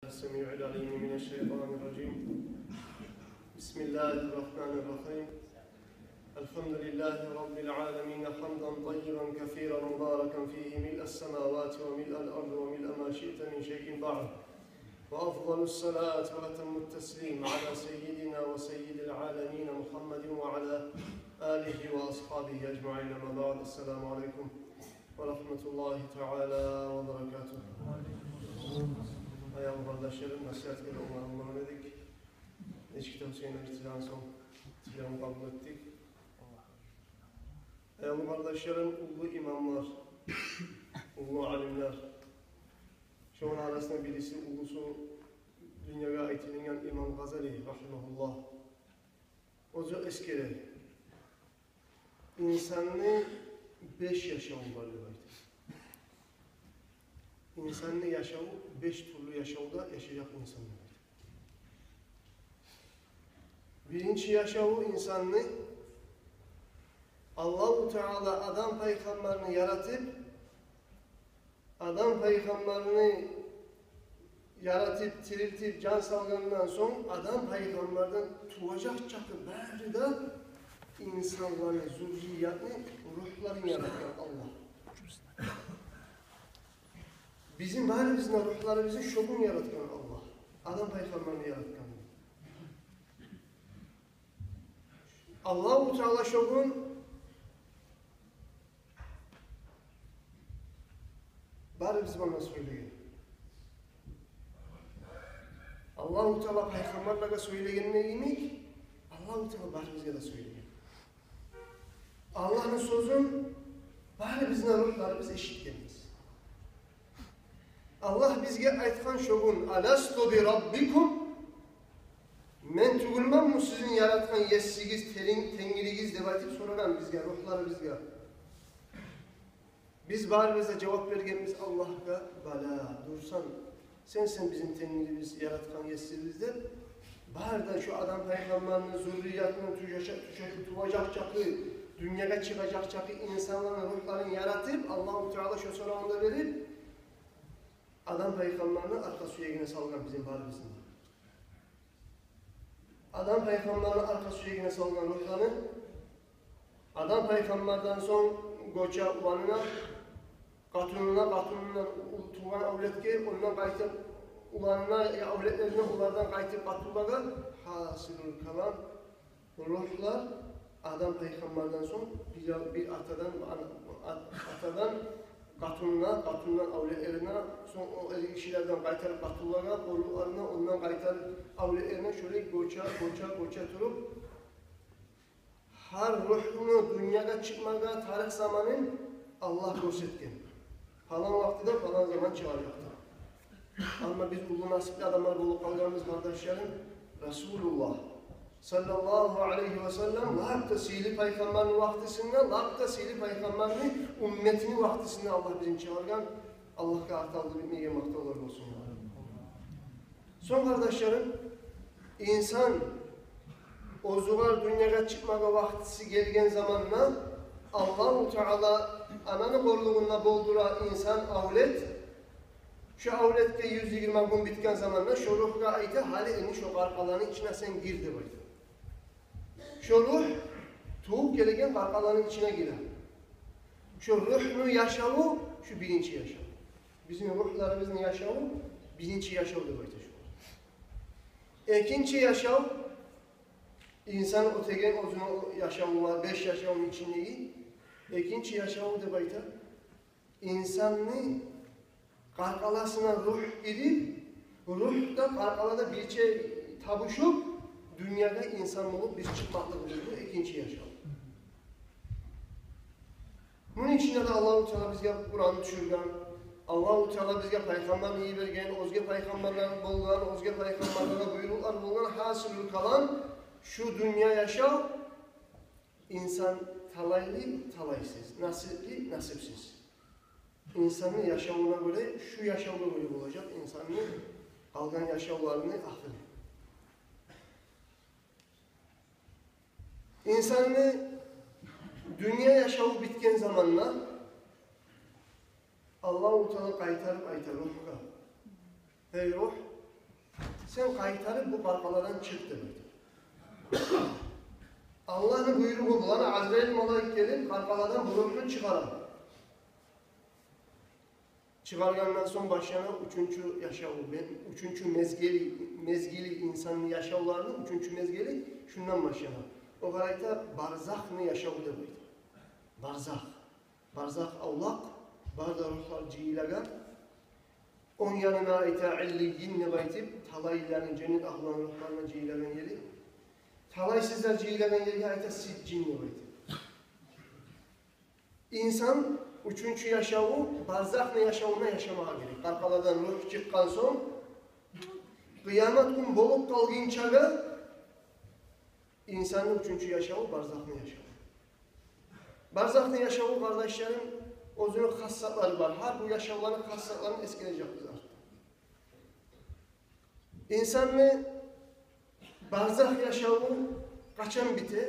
السميع العليم من الشيطان الرجيم. بسم الله الرحمن الرحيم. الحمد لله رب العالمين حمدا طيبا كثيرا مباركا فيه ملء السماوات وملء الأرض وملء ما شئت من شيء بعد. وأفضل الصلاة وأتم التسليم على سيدنا وسيد العالمين محمد وعلى آله وأصحابه أجمعين. ما بعد. السلام عليكم ورحمة الله تعالى وبركاته. Ayağım kardeşlerim, nasihat ile umarım dedik. Eski Hüseyin Ertilan son tilamı kabul ettik. Ayağım kardeşlerim, ulu imamlar, ulu alimler. Şu an arasında birisi ulusu dünyaya aitiliğinden İmam Gazali rahimahullah. Oca eskere insanı 5 yaşam var. İnsanlı yaşağı 5 türlü yaşamda yaşayacak insanlar. Birinci yaşağı insanlı Allah-u Teala adam peygamberini yaratıp tiriltip can salgınından sonra adam peygamberden tuğacak çakı bari de insanların zürriyatını, ruhlarını yaratan Allah. Bizim bizden ruhlarımızı şokun yaratkan Allah. Adam peygamberini yaratkan. Allah-u Teala şokun bari biz bana söyleyin. Allah-u Teala peygamberlere söyleyen neymiş? Allah-u Teala bari bize de söyleyin. Allah'ın sözün bari bizden ruhlarımız eşitkenimiz. Allah bizge aytkan şogun alastu bi rabbikum men tugulmam mı sizin yaratkan yessigiz, tengirigiz deb aytıp soragan bizge, ruhları bizge. Biz bari bize cevap vergenimiz Allah'a bala dursan sen bizim tengirimiz yaratkan yessigiz deb bari da şu adam peygamberinin zürriyatının tuvacak çakı, dünyaya çıkacak çakı insanların ruhlarını yaratıp Allah-u Teala şu sorağında verip adam peygamberini arka suya yine salgan bizim barbisinde. Adam peygamberini arka suya yine salgan ruhlarını adam peygamberden son koca ulanına katununa tuğan avletke ondan kaytıp ulanına avletlerine ulardan kaytıp katulaga hasılır kalan ruhlar adam peygamberden son bir atadan katundan avletlerine son o kişilerden kaytarıp katullara, korularına ondan kaytarıp avletlerine şöyle goça turup her ruhunu dünyada çıkmaga tarih zamanın Allah gösterken. Falan vaktide falan zaman çağıracaktır. Ama biz ulu nasipli adamlar olup kalacağımız kardeşlerim Resulullah sallallahu aleyhi ve sellem lakta sihli peygamberin vaktisinde, lakta sihli peygamberin ümmetinin vaktisinde Allah bizim çağırgan. Allah'a artaldı bilmeye makta olur olsun. Son kardeşlerim, insan o zuvar dünyaya çıkmaya vaktisi gelgen zamanla Allah-u Teala ananı borluğuna boldura insan avlet, şu avlette 120 gün bitken zamanla şu ruhga ayta hali eni şu arkalarının içine sen gir de baydı. Şu ruh tuğup gelegen arkalarının içine girer. Şu ruhunu yaşağı şu bilinci yaşağı. Bizim ruhlarımızın yaşağı bilinci yaşağı da baydı şu. İkinci yaşağı insan ötegen uzun yaşağı var 5 yaşağının içindeyi. İkinci yaşağı da baydı. İnsanın karkalasına ruh gidip, ruh da karkalada bir şey tabuşup, dünyada insan olup biz çıkmakla bulunduğu ikinci yaşam. Bunun içinde de Allah-u Teala bizge Kur'an'ı düşürgen, Allah-u Teala bizge peygamber iyi vergen, özge peygamberler bulgan, özge peygamberlere buyruklar bulgan, hasılır kalan şu dünya yaşam, insan talaylı, talaysız, nasipli, nasipsiz. İnsanın yaşamına göre, şu yaşamına göre olacak insanın kalgan yaşamlarını ahir. İnsanı dünya yaşamı bitken zamanla Allah-u Teala kaytarıp ruhga. Ey ruh, Sen kaytarıp bu karkalardan çık demektir. Allah'ın buyruğu bulan Azrail malaik gelip karkalardan burununu çıkaran. Çıkargandan son başlayan üçüncü yaşağı, üçüncü mezgili insanın yaşavlarının üçüncü mezgili şundan başlayan. O garayta barzakını yaşağı demektir. Barzak. Barzak avlak, bazı ruhlar cihilagan. On yanına ait illiyin nebaytip, talayların cennet ahlan ruhlarına cihilagan yeri. Talay sizler cihilagan yeri ait siccin nebaytip. İnsan üçüncü yaşağı, barzaklı yaşamına yaşamaya gerek. Karkalardan ruh çıkkan son, kıyamet gün bolup kalgın çağı, insanın üçüncü yaşağı, barzaklı yaşağı. Barzaklı yaşağı kardeşlerim, özünün hassatları var. Her bu yaşamların hassatlarını eskileyecek biz artık. İnsanın barzak yaşağı kaçan biter?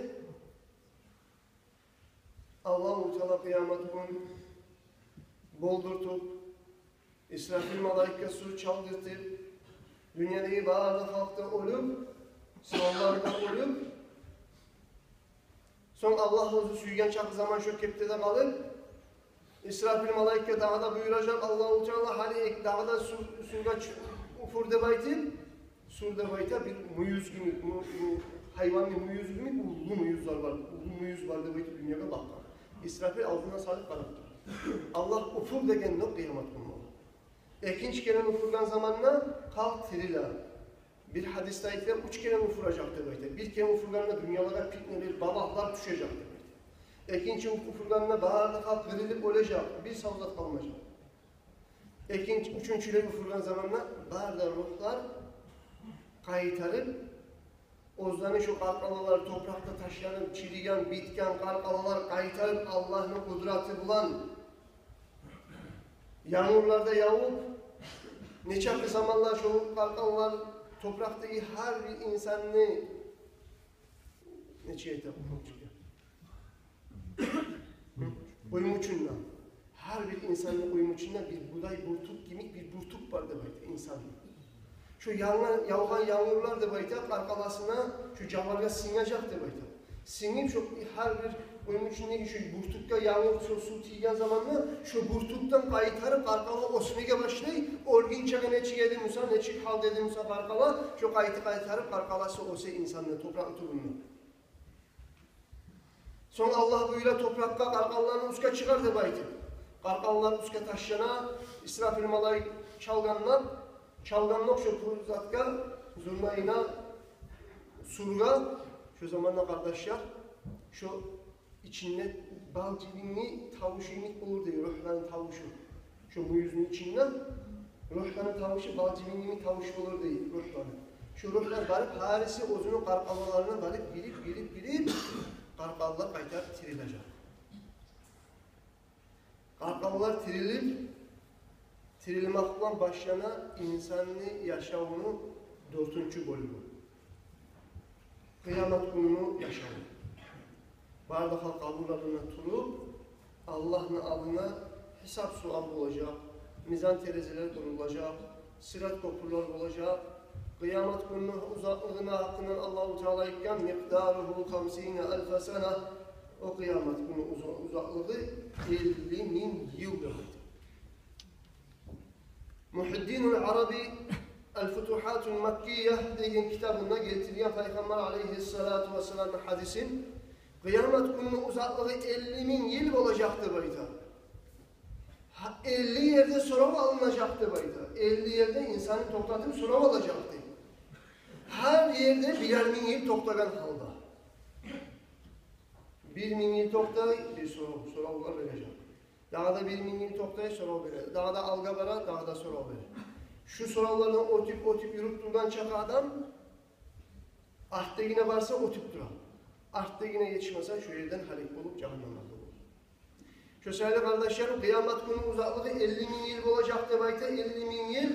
Allah-u Teala kıyamet gün boldurtup, İsrafil malaikası çaldırtıp, dünyadaki bazı halkta olup, sınavlarda olup, son Allah özü süygen çakı zaman şu keptede kalıp, İsrafil malaika dağda buyuracak Allah-u Teala hani dağda surga ufur debaytip, sur debayta bir muyuz günü, hayvanlı muyuz günü, ullu muyuzlar var, ullu muyuz var debaytip dünyada bakar. İsrafil ağzına sarıp kalıp. Allah ufur degen ne kıyamet günü. İkinci kere ufurgan zamanla kalk tirila. Bir hadiste ayetler 3 kere ufuracak debayta. Bir kere ufurganla dünyalara fitneler, babaklar düşecek debayta. İkinci ufurganla bağırda kalk verilip olacak. Bir savzat kalmayacak. Üçüncüyle ufurgan zamanla bağırda ruhlar kaytarıp ozdanı şu karkalalar toprakta taşıyanıp, çirigen, bitken karkalalar kaytarıp Allah'ın kudreti bulan yağmurlarda yağıp neçe zamanlar şu karkalalar topraktaki her bir insanını neçe etap uyumuçundan her bir insanın uyumuçundan bir buday burtuk gibi bir burtuk var demek insanın. Şu yağan yağmurlar da bayta arkalasına şu cavarga sinecek de bayta. Sinip şu her bir oyun içindeki şu burtukta yağmur su tiyen zamanla şu burtuktan kaytarıp arkala osmege başlayıp orgin çagane çigedi Musa ne çık hal dedi Musa arkala şu kaytarıp arkalası ose insanla toprak turunu. Sonra Allah buyla toprakta karkallarını uska çıkar da bayta. Karkallar uska taşyana İsrafil malaik çalganlar çalganlık şu puzatka, zurnayına, surga, şu zamanla kardeşler, şu içinde bal cibini tavuşinik olur diyor, ruhların tavuşu. Şu bu yüzünün içinden, ruhların tavuşu, bal cibini tavuşu olur diyor, ruhların. Şu ruhlar varıp, harisi ozunun karkallarına varıp, girip, karkallar kaytar tirilecek. Karkallar tirilmakla başlayan insanlı yaşamının 4. bölümü. Kıyamet gününü yaşamı. Bardaha kabullarına turup, Allah'ın adına hesap sual olacak, mizan tereziler kurulacak, sırat köprüler olacak. Kıyamet gününün uzaklığına hakkından Allah-u Teala ikken miktaruhu 50.000 sene o kıyamet günü uzaklığı 50.000 yıl demek. Muhiddinul Arabi El-Futuhatul Mekkiye diye kitabında getirilen Peygamber aleyhissalatu vesselam hadisin kıyamet gününün uzaklığı 50.000 yıl olacaktı bayda. 50 yerde sorav alınacaktı bayda. 50 yerde insanı toplatıp sorav alacaktı. Her yerde birer bin yıl toplagan halda. 1.000 yıl toktay bir soravlar verecek. Dağda 1.000 yıl toktay sorav verir. Dağda alga bara, dağda sorav verir. Şu soravlardan o tip yürüp durdan çaka adam arttegine varsa o tip durar. Arttegine yetişmezse şu yerden halik olup cehennamda olur. Şu sayılı kardeşlerim kıyamet günü uzaklığı 50.000 yıl olacak demekte 50.000 yıl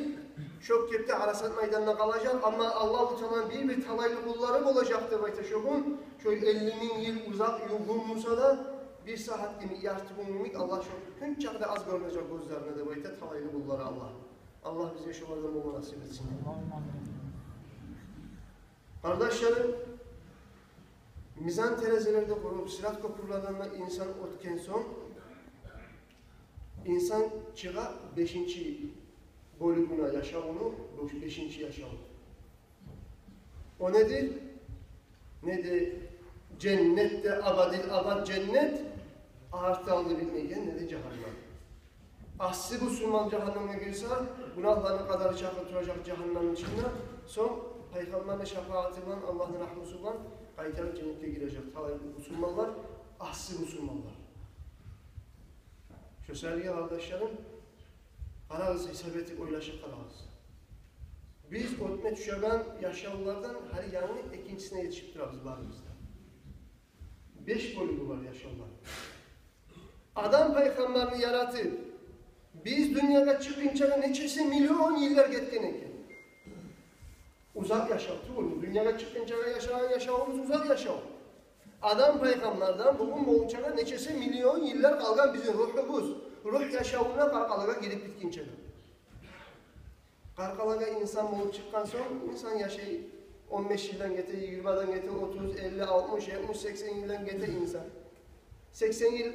çok kepte Arasat meydanına kalacak ama Allah-u Teala'nın bir talaylı kulları olacak demekte şu gün. Şöyle 50.000 yıl uzak yugun Musa da bir saat gibi yartı günlük Allah şu gün çakda az görünecek gözlerine demekte talaylı kulları Allah. Allah bize şu vardan bu nasip etsin. Kardeşlerim, mizan terezelerde kurup sirat köprülerinde insan otken son, insan çığa 5. bölümüne yaşamını, 5. yaşamı. O nedir? Nedir? Cennette abadil abad cennet, artı aldı bilmeyken nedir cehennem. Aslı Müslüman cehenneme girse, günahlarını kadar çakıtıracak cehennemin içinde, son Peygamber'le şefaatiyle, Allah'ın rahmetiyle kaytarıp cennete girecek. Tabii Müslümanlar, aslı Müslümanlar. Şu sevgili kardeşlerim, kararız, isabeti oylaşıp kararız. Biz ötme düşerden yaşayanlardan her yanını ikincisine yetişip durarız barimizde. 5 bölümü var yaşayanlar. Adam Peygamber'ini yaratıp, biz dünyada çıkınca neçesi milyon yıllar getken eken. Uzak yaşam, tuğul. Dünyada çıkınca yaşanan yaşamımız uzak yaşam. Adam Peygamber'den bugün boğunca neçesi milyon yıllar kalgan bizim ruhumuz. Ruh yaşamına karkalığa girip bitkince. Karkalığa insan bulup çıkkan sonra insan yaşayı 15 yıldan getir, 20'den getir, 30, 50, 60, 70, 80 yıldan getir insan. 80 yıl,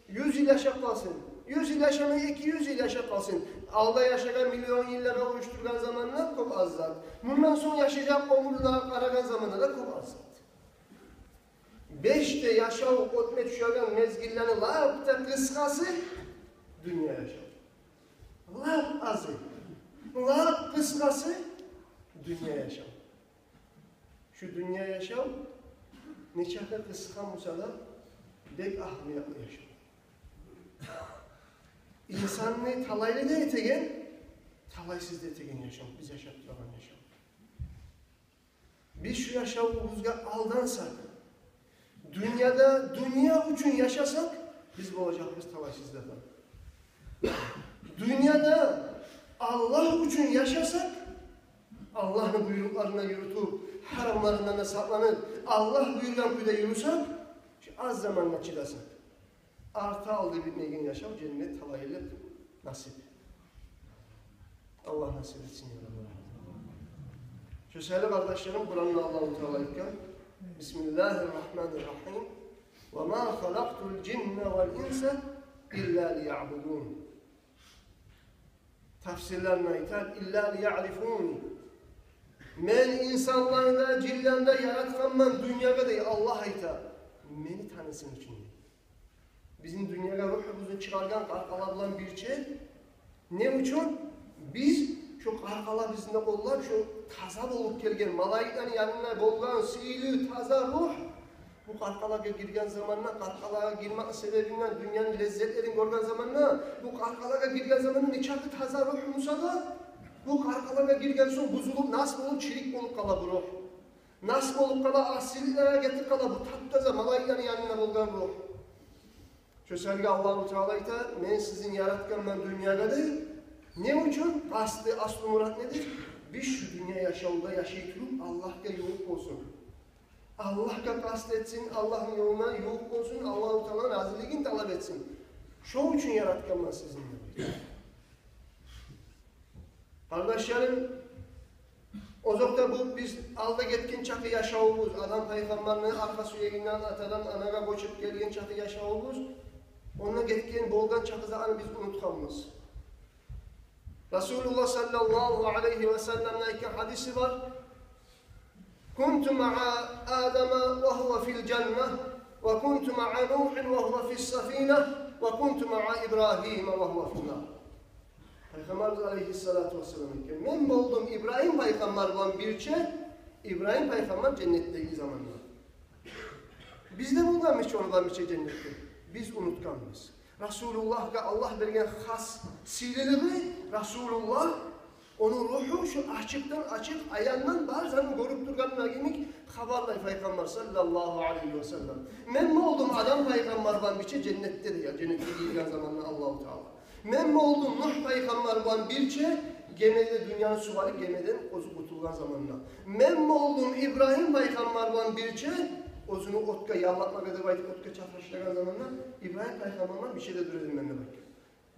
100 yıl yaşap kalsın. 100 yıl yaşamaya 200 yıl yaşap kalsın. Alda yaşayan milyon yıllara oluşturulan zamanlar çok az zat. Bundan sonra yaşayacak omurluğa aragan zamanlar da çok az zat. 5'te yaşayıp ötme düşerken mezgillerini lapta kıskası dünya yaşam. Lap azı. Lap kıskası dünya yaşam. Şu dünya yaşam neçədə kıskan musada bek ahmiyatlı yaşam. İnsanını talaylı da etegen, talaysız da etegen yaşam. Biz yaşattıran yaşam. Biz şu yaşamımızda aldansak, dünyada dünya için yaşasak, biz bu olacağımız talaysızlardan. Dünyada Allah için yaşasak, Allah'ın buyruklarına yürütüp, haramlarından da saklanıp, Allah buyurulan kuyuda yürüsek, az zamanla çıdasak. Artı aldığı bilmeyen yaşam cennet talayıyla nasip. Allah nasip etsin ya Rabbi. Şu sevgili kardeşlerim, Kur'an'la Allah-u Teala iken Bismillahirrahmanirrahim ve ma halaktul cinne vel insa illa liya'budun. Tafsirlerine ithal illa liya'rifun. Men insanları da cillende yaratkanman dünyada değil Allah'a ithal. Beni tanısın için. Bizim dünyada ruhumuzun çıkargan karkalarla bir şey. Ne için? Biz şu karkalar bizinde kollar, şu taza olup gelgen, malayiklerin yanına bolgan, sihirli, taza ruh. Bu karkalara girgen zamanla, karkalara girmek sebebinden dünyanın lezzetlerini görgen zamanla, bu karkalara girgen zamanla neçartı taza ruhumuza da, bu karkalara girgen son buzulup, nasıl olup, çirik olup kala bu ruh. Nasıl olup kala, asillere getir kala bu tattaza, malayiklerin yanına bolgan ruh. Şu sevgi Allah-u Teala'yı da, ben sizin yaratken ben dünyada değil. Ne için? Aslı murat nedir? Biz şu dünya yaşamında yaşayıp Allah'a yoğuk olsun. Allah'a kast etsin, Allah'ın yoluna yoğuk olsun, Allah-u Teala'nın razılığını talep etsin. Şu için yaratken ben sizinle. Kardeşlerim, o zaman bu biz alda getkin çakı yaşayımız, adam peygamberinin arkası yüreğinden atadan anaga koçup gelgen çakı yaşayımız, onunla getken bolgan çakıza biz unutkanımız. Resulullah sallallahu aleyhi ve sellem'le hadisi var. Kuntu ma'a Adem'e ve huve fil cenneh ve kuntu ma'a Nuhin ve huve fis safineh ve kuntu ma'a İbrahim'e ve huve fil nar. Peygamberimiz aleyhissalatu vesselam men buldum İbrahim peygamberden birçe, İbrahim peygamber cennetteki zamanlar. Biz de bulmamış ondan birçe cennette. Biz unutkanız. Resulullah'a Allah vergen has sililiği, Resulullah onun ruhu şu açıktan açık ayağından bazen görüp durgan nagimik haberlay peygamber sallallahu aleyhi ve sellem. Men mi oldum adam peygamberden birçe cennette ya cennette girgen zamanla Allah-u Teala. Men mi oldum Nuh peygamberden birçe gemide dünyanın suvarı gemiden ozu kurtulgan zamanla. Men mi oldum İbrahim peygamberden birçe ozunu otka yallatma kadar baytıp otka çatışlagan zamanla İbrahim peygamberden bir şey de düredim ben de bak.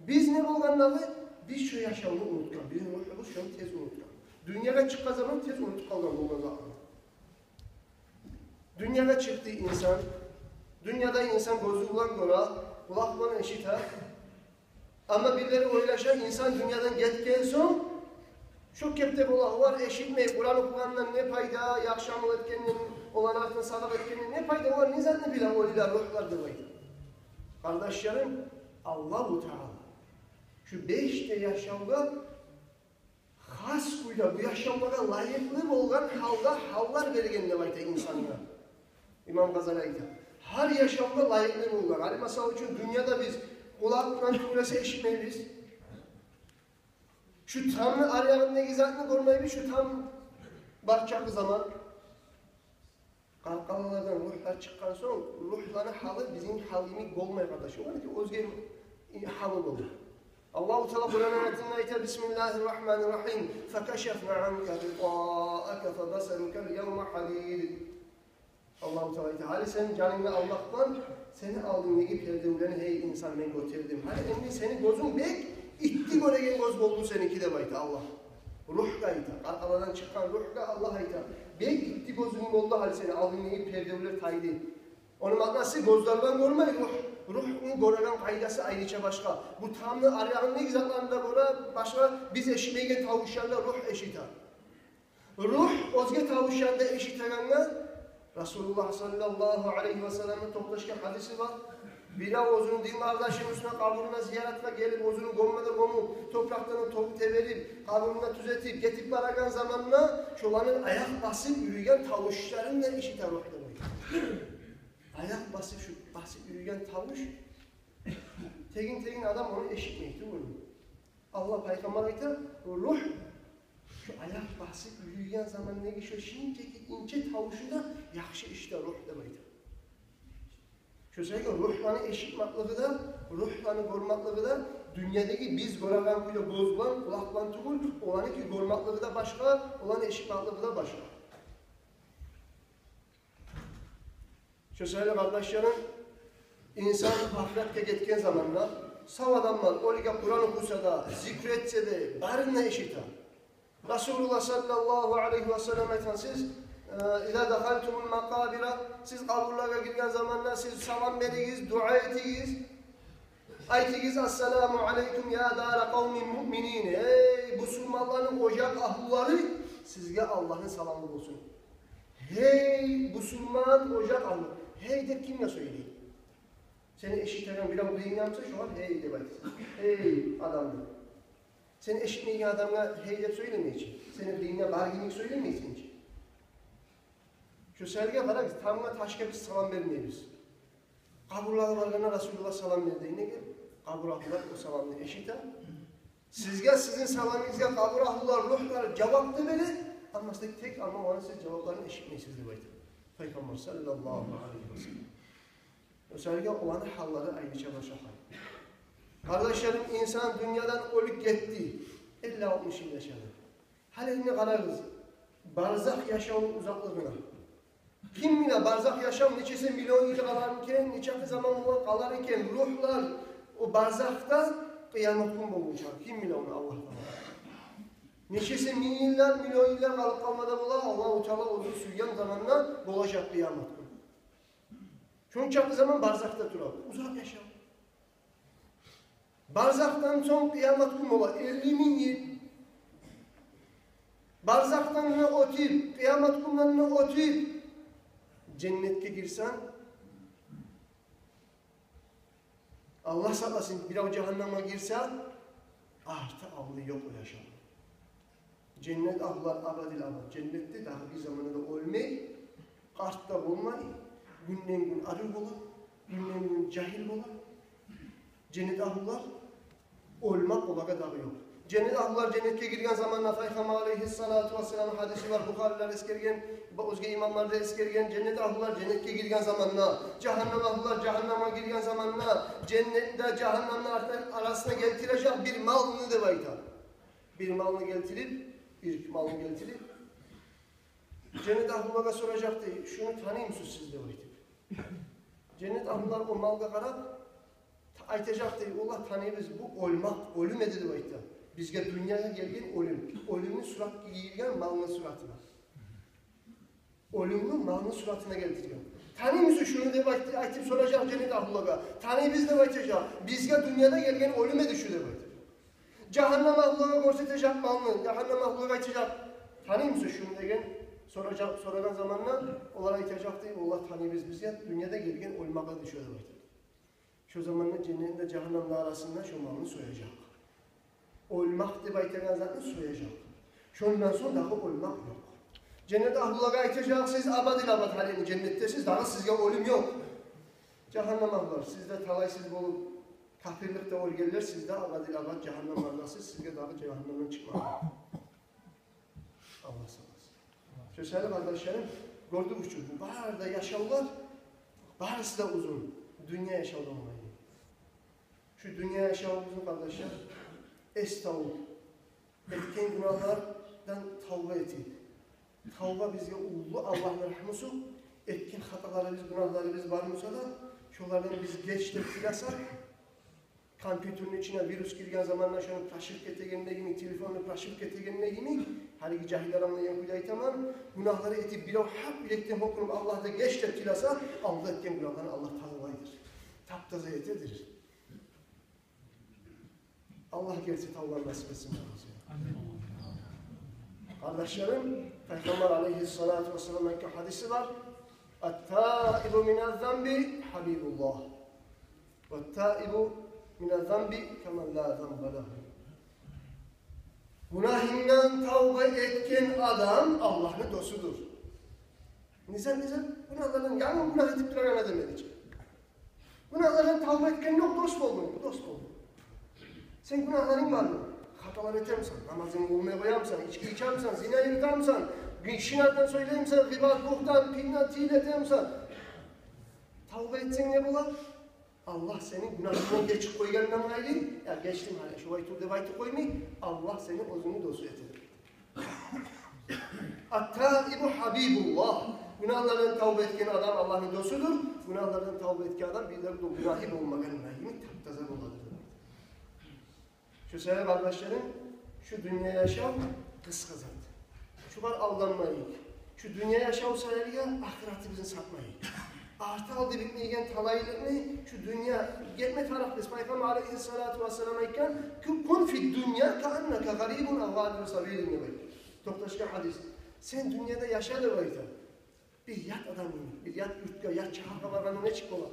Biz ne bolganları? Biz şu yaşamını unutkan. Bizim ruhumuz şu an tez unutkan. Dünyaya çıkkan zaman tez unutup kalgan bolgan zaten. Dünyada çıktı insan. Dünyada insan gözü ulan göre, kulak ulan eşiter. Ama birileri oylaşan insan dünyadan gitken son çok kepte kulak var eşitmeyi. Kur'an okuyandan ne payda, yakşamlı etkenin, olan artın sağlık etkenin ne payda var, ne zannı bile oliler, ruhlar demeyi. Kardeşlerim, Allah-u Teala şu 5'te yaşamda has kuyla, bu yaşamlara layıklı olan hallar vergen demeyi insanına. İmam Gazali ayda. Her yaşamda layıklı olan. Hani mesela için dünyada biz kulakla tümülese eşitmeyiz. Şu tam arayağın ne gizatını görmeyi şu tam bakacak zaman kalkalardan ruhlar çıkkan son ruhların halı bizim halimiz olmaya kardeşim. Var ki özge halı olur. Allah-u Teala Kur'an ayetinde ayet Bismillahirrahmanirrahim. Fekaşefna anke gıtâ'ake febeseruke l-yevme hadîd. Allah-u Teala ayet. Hali sen canını almaktan seni aldığın gibi perdevlerini hey insan ben götürdüm. Hali emni senin gözün bek itti göregen göz oldu seninki de bayta Allah. Ruh gayta. Arkalardan çıkan ruh da Allah ayta. Bek itti gözün oldu hali seni aldığın gibi perdevler taydı. Onun manası gözlerden görmeyi ruh. Ruhun göregen kaydası ayrıca başka. Bu tamlı arayağın ne güzellerinde göre başka biz eşitmeyen tavuşlarla ruh eşiter. Ruh özge tavuşlarla eşitegenler Resulullah sallallahu aleyhi ve sellem'in toplaşkan hadisi var. Bila özünün din kardeşinin üstüne kaburuna ziyaretine gelip özünün gömmede gömü topraklarını topu teverip kaburuna tüzetip getip baragan zamanla şolanın ayak basıp yürüyen tavuşlarınla eşiter ruh demek. Ayak basıp şu basıp yürüyen tavuş tegin adam onu eşitmeydi bunu. Allah Peygamber ayta ruh şu ayak basıp yürüyen zaman ne geçiyor? Şimdiki ince tavuşunda yaxşı işte ruh demektir. Şu söyleyeyim ruhlarını eşitmaklığı da, ruhlarını görmaklığı da dünyadaki biz göreven kuyla bozulan, kulaklan tukul, olanı ki görmaklığı da başka, olanı eşitmaklığı da başka. Şu söyleyeyim kardeşlerim, insan ahiretke gitken zamanla, sağ adamlar, oliga Kur'an okusa da, zikretse de, barınla eşiter. Resulullah sallallahu aleyhi ve sellem aytan siz İzâ dakhaltumul makâbira siz kaburlara girgen zamanlar siz salam veriniz, dua etiniz. Aytiniz esselamu aleyküm ya dâre kavmin mu'minin. Hey Müslümanların ocak ahulları sizge Allah'ın salamı olsun. Hey Müslüman ocak ahulları. Hey de kimle söyleyeyim? Seni eşitleyen bir avlayın yapsa şu an hey de baytı. Hey adamdır. Seni eşitmeyen adamla hey de söylemeyecek. Senin dinine barginik söylemeyecek. Şu sergiye bırak, tamına taşka biz salam vermeyiz. Kaburlara vargana Resulullah salam verdiğine gel. Kabur ahlular o salamını eşiter. Sizge sizin salamınızga kabur ahlular, ruhlar cevap da verir. Ama tek ama ona siz cevaplarını eşitmeyiniz de baytı. Peygamber sallallahu aleyhi ve sellem. O sergiye olanı halları ayrıca başa hal. Kardeşlerim insan dünyadan ölüp gitti. 50-60 yıl yaşadı. Halini kararız. Barzak yaşamın uzaklığına. Kim bile barzak yaşam neçesi milyon yıl kalarken, neçesi zaman olan kalarken ruhlar o barzakta kıyamet gün bulacak. Kim bile onu Allah'tan. Neçesi milyon yıllar kalıp kalmada bulan Allah-u Teala onu süyyan zamanla bulacak kıyamet gün. Çünkü çakı zaman barzakta durar. Uzak yaşam. Barzaktan son kıyamet gün ola 50.000 yıl. Barzaktan ne otip, kıyamet günden ne otip. Cennetke girsen Allah saklasın bir av cehenneme girsen artı avlı yok o yaşam. Cennet avlar abadil abad. Cennette daha bir zamanında ölmeyi, kartta olmayı, günden gün arı olur, günden gün cahil olur. Cennet avlar olmak olarak dağı yok. Cennet ahlular cennetke girgen zamanla Peygamber aleyhissalatu vesselam hadisi var. Bukhariler eskergen, özge imamlarda eskergen cennet ahlular cennetke girgen zamanla, cehennem ahlular cehenneme girgen zamanla, cennette cehennemle arasına getirecek bir malını da baytar. Bir malını getirip, cennet ahlulara soracaktı, şunu tanıyor musunuz siz de baytar? Cennet ahlular o malga karab, aytacaktı, Allah tanıyız bu olmak, ölüm edildi baytar. Bizge dünyaya gelgen ölüm. Ölümün surat giyilgen malının suratına. Ölümlü malının suratına geldiriyor. Tanıyor musun şunu deyip aytip soracak cennet ahluğa. Tanıyor biz de aytacak. Bizge dünyada gelgen ölüme düşüyor deyip. Cehennem ahluğa gösterecek malını. Cehennem ahluğa aytacak. Tanıyor musun şunu degen? Soragan zamanla onlar aytacak deyip Allah tanıyor bizge dünyada gelgen ölmeye düşüyor deyip. Şu zamanla cennetle cehennemle arasında şu malını soyacak. Ölmek deyip aytagan zaten soyacak. Şundan sonra daha ölmek yok. Cennet ahluğa aytacak, siz abadil abad halini cennettesiz, daha sizge ölüm yok. Cehennem ahlular, sizde talaysız olup kafirlikte ol gelirler, sizde abadil abad cehennem ahlulasız, sizge daha cehennemden çıkmak. Allah sağlasın. Şöyle kardeşlerim, gördük için bu bağırda yaşarlar, bağırsı da uzun. Dünya yaşarlar olmayı. Şu dünya yaşarlar uzun kardeşler, estağfurullah. Etken günahlardan tavba etin. Tavba bizge ulu Allah'ın rahmusu, etkin hatalarımız, günahlarımız varmasa da şunlardan biz geçtik filasak, kompütürün içine virüs girgen zamanla şunu taşıp getirgenine gibi, telefonu taşıp getirgenine gibi, halbuki cahiller anlayan kuyayı tamam, günahları etip bir hak bilekten okunup Allah'da geçtik filasa, Allah etken günahlarını Allah tavbaydır. Taptaza yetedir. Allah gerçi tavbanı nasip etsin. Kardeşlerim, Peygamber aleyhissalatu vesselam'ın hadisi var. "Et-taibu minel-zembi habibullah. Ve-taibu minel-zembi kemen la zembe lehu." Günahından tavba etken adam Allah'ın dostudur. Nizam? Günahlardan yani günah edip duran adam edecek. Günahlardan tavba etken yok, dost oldun. Dost oldun. Sen günahların var mı? Hatalar eder misin? Namazını bulmaya koyar mısın? İçki içer misin? Zina yürüter misin? Şinattan söyleyeyim misin? Ribat, buhtan, pinna, tiyil eder misin? Tavba etsen ne bular? Allah senin günahından geçip koygandan gayrı, ya geçtim hala şu vaytur de vaytur koymayı, Allah senin özünü dostu eder. "Et-taibu habibullah." Günahlardan tavba etken adam Allah'ın dostudur. Günahlardan tavba etken adam bildir bu günahı olmayan neyimi taptaza buladır. Şu sebebi kardeşlerim, şu dünya yaşam kıskazat. Şu var aldanmayı. Şu dünya yaşam sayarıya ahireti bizim satmayı. Artı aldı bitmeyen talaylarını şu dünya gelme taraf biz Peygamber aleyhissalatu vesselam iken kun fi dünya ka'anneke garibun evvâdü sabîlin nebek. Toktaşka hadis. Sen dünyada yaşa da bayta. Bir yat adamın, bir yat ürtga, yat çahaka varana ne çık ola?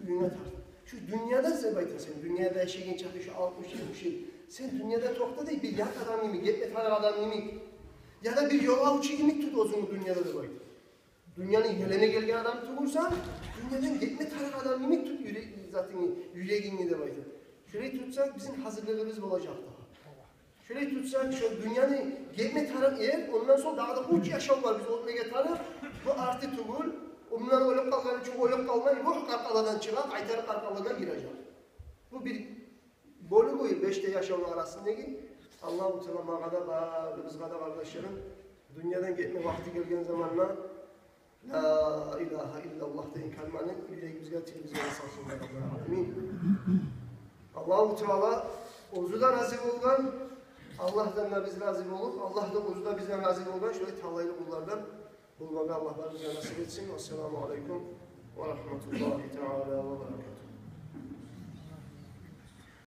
Dünya taraf. Şu dünyada zebayta sen. Dünyada yaşayın çakı şu 60-70 yıl. Sen dünyada tokta değil, bir yat adam gibi, gitme taraf adam gibi. Ya da bir yol avuçu gibi tut ozunu dünyada da bayta. Dünyanın yelene gelgen adam tutursan, dünyadan gitme taraf adam gibi tut zaten yüreğini de bayta. Şöyle tutsak bizim hazırlığımız olacak daha. Şöyle tutsak şu dünyanın gitme taraf eğer, ondan sonra daha da uç yaşam var biz olmaya taraf. Bu artı tuğul, ondan ölüp kalkan için ölüp kalmayı bu karkaladan çıkar, kaytarı karkaladan girecek. Bu bir bolu boyu 5'te yaşamın arasındaki Allah-u Teala kadar, biz kadar kardeşlerim, dünyadan gitme vakti gelgen zamanla La ilahe illallah deyin kelimenin yüreğimizde tilimize esasında Amin. Allah-u Teala ozuda nasip olgan, Allah'tan da biz razı olup, Allah da ozuda bizden razı olgan şöyle talaylı kullardan bulmağı Allah bize nasip etsin. Vesselamu aleyküm ve rahmetullahi teala ve berekatuhu.